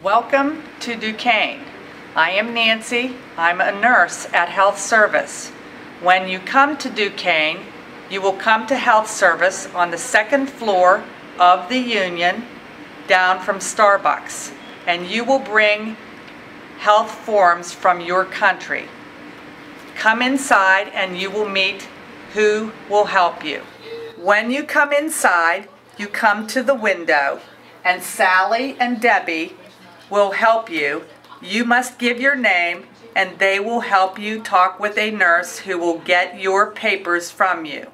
Welcome to Duquesne. I am Nancy. I'm a nurse at Health Service. When you come to Duquesne, you will come to Health Service on the second floor of the Union down from Starbucks, and you will bring health forms from your country. Come inside and you will meet who will help you. When you come inside, you come to the window and Sally and Debbie will help you. You must give your name and they will help you talk with a nurse who will get your papers from you.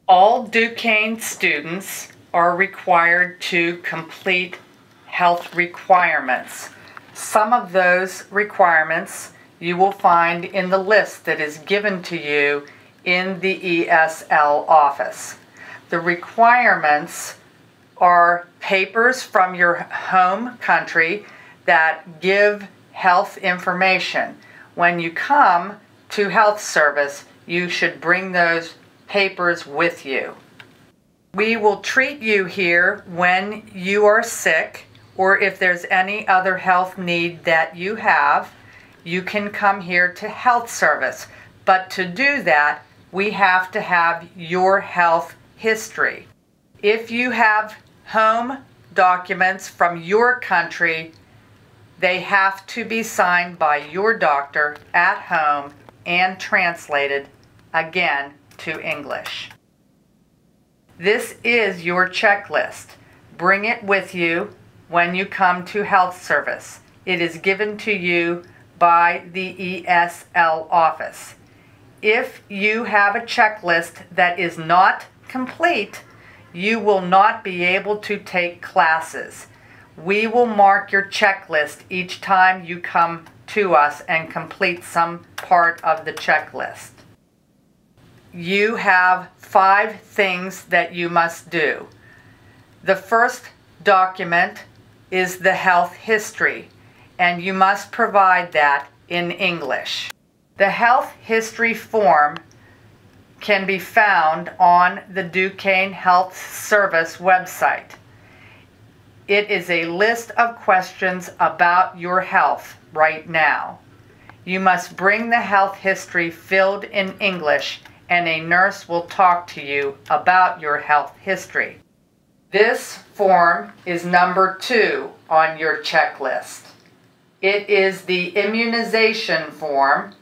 All Duquesne students are required to complete health requirements. Some of those requirements you will find in the list that is given to you in the ESL office. The requirements are papers from your home country that give health information. When you come to Health Service, you should bring those papers with you. We will treat you here when you are sick, or if there's any other health need that you have, you can come here to Health Service. But to do that, we have to have your health history. If you have home documents from your country, they have to be signed by your doctor at home and translated again to English. This is your checklist. Bring it with you when you come to Health Service. It is given to you by the ESL office. If you have a checklist that is not complete, you will not be able to take classes. We will mark your checklist each time you come to us and complete some part of the checklist. You have 5 things that you must do. The first document is the health history, and you must provide that in English. The health history form can be found on the Duquesne Health Service website. It is a list of questions about your health right now. You must bring the health history filled in English, and a nurse will talk to you about your health history. This form is number 2 on your checklist. It is the immunization form.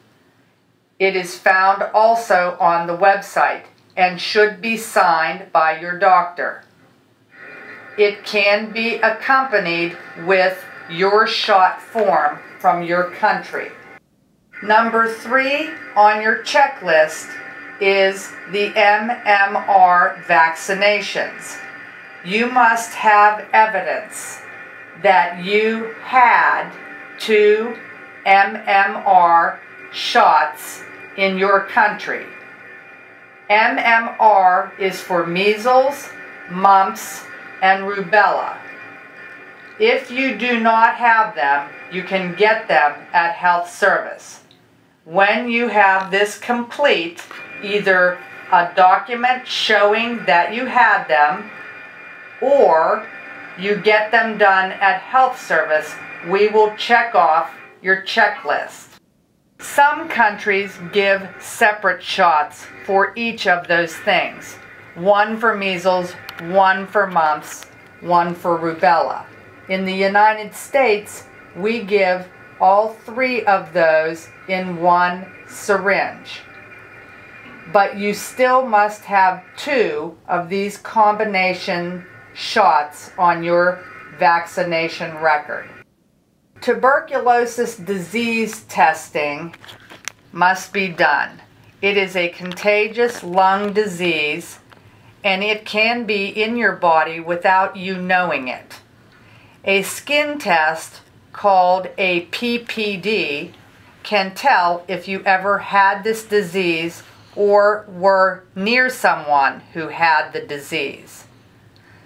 It is found also on the website and should be signed by your doctor. It can be accompanied with your shot form from your country. Number 3 on your checklist is the MMR vaccinations. You must have evidence that you had 2 MMR shots in your country. MMR is for measles, mumps, and rubella. If you do not have them, you can get them at Health Service. When you have this complete, either a document showing that you had them, or you get them done at Health Service, we will check off your checklist. Some countries give separate shots for each of those things. 1 for measles, 1 for mumps, 1 for rubella. In the United States, we give all 3 of those in 1 syringe. But you still must have 2 of these combination shots on your vaccination record. Tuberculosis disease testing must be done. It is a contagious lung disease, and it can be in your body without you knowing it. A skin test called a PPD can tell if you ever had this disease or were near someone who had the disease.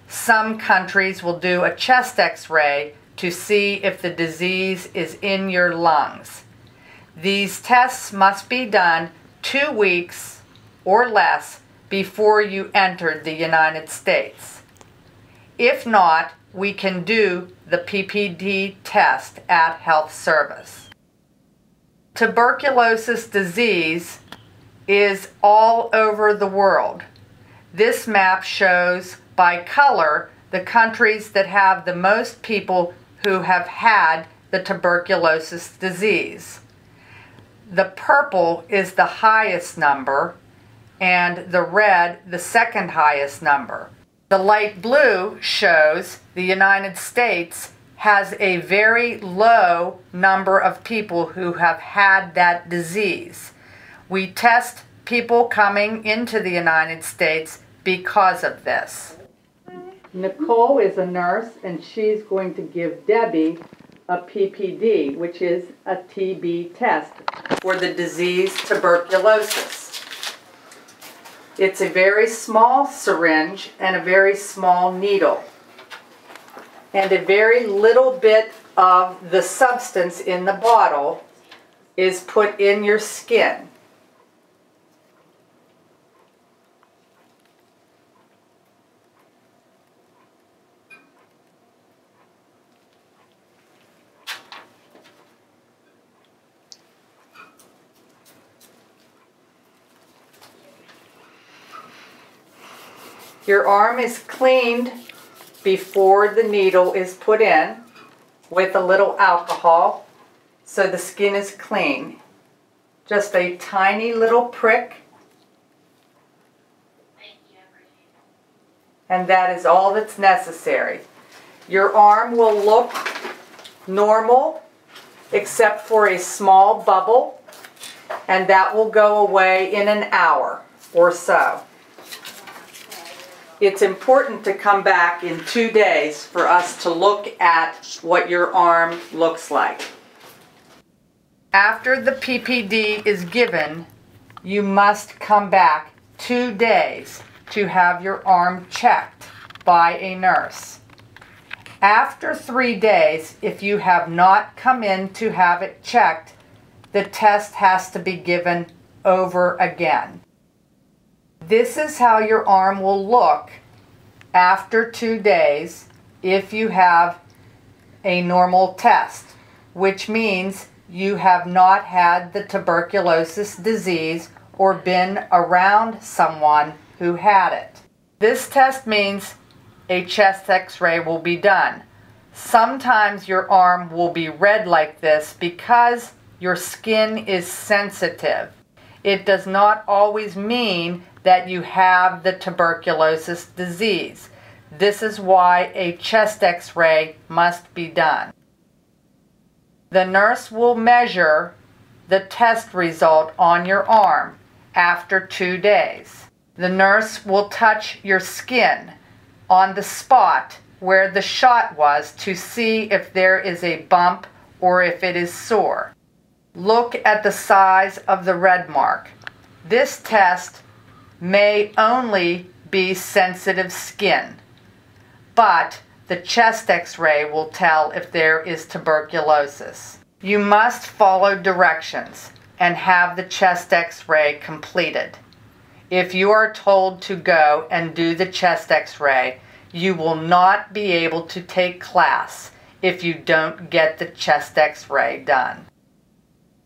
Some countries will do a chest x-ray to see if the disease is in your lungs. These tests must be done 2 weeks or less before you entered the United States. If not, we can do the PPD test at health service. Tuberculosis disease is all over the world. This map shows by color the countries that have the most people who have had the tuberculosis disease. The purple is the highest number and the red the second highest number. The light blue shows the United States has a very low number of people who have had that disease. We test people coming into the United States because of this. Nicole is a nurse and she's going to give Debbie a PPD, which is a TB test for the disease tuberculosis. It's a very small syringe and a very small needle, and a very little bit of the substance in the bottle is put in your skin. Your arm is cleaned before the needle is put in with a little alcohol, so the skin is clean. Just a tiny little prick, and that is all that's necessary. Your arm will look normal except for a small bubble, and that will go away in an hour or so. It's important to come back in 2 days for us to look at what your arm looks like. After the PPD is given, you must come back 2 days to have your arm checked by a nurse. After 3 days, if you have not come in to have it checked, the test has to be given over again. This is how your arm will look after 2 days if you have a normal test, which means you have not had the tuberculosis disease or been around someone who had it. This test means a chest x-ray will be done. Sometimes your arm will be red like this because your skin is sensitive. It does not always mean that you have the tuberculosis disease. This is why a chest x-ray must be done. The nurse will measure the test result on your arm after 2 days. The nurse will touch your skin on the spot where the shot was to see if there is a bump or if it is sore. Look at the size of the red mark. This test may only be sensitive skin, but the chest x-ray will tell if there is tuberculosis. You must follow directions and have the chest x-ray completed. If you are told to go and do the chest x-ray, you will not be able to take class if you don't get the chest x-ray done.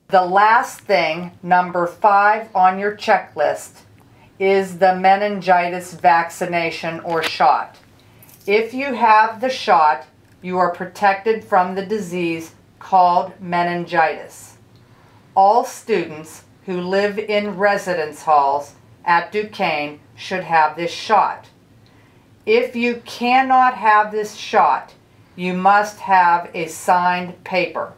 The last thing, number 5 on your checklist, is the meningitis vaccination or shot. If you have the shot, you are protected from the disease called meningitis. All students who live in residence halls at Duquesne should have this shot. If you cannot have this shot, you must have a signed paper.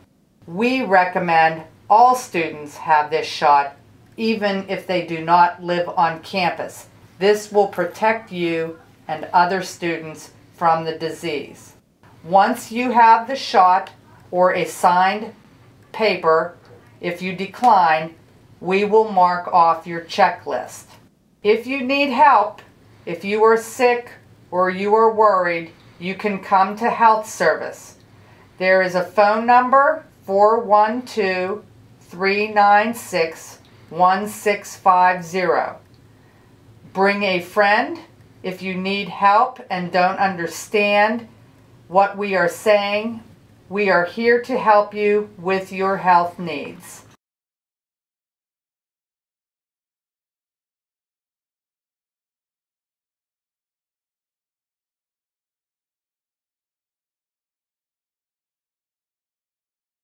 We recommend all students have this shot, even if they do not live on campus. This will protect you and other students from the disease. Once you have the shot or a signed paper, if you decline, we will mark off your checklist. If you need help, if you are sick or you are worried, you can come to health service. There is a phone number, 412-396-1650. Bring a friend If you need help and don't understand what we are saying, we are here to help you with your health needs.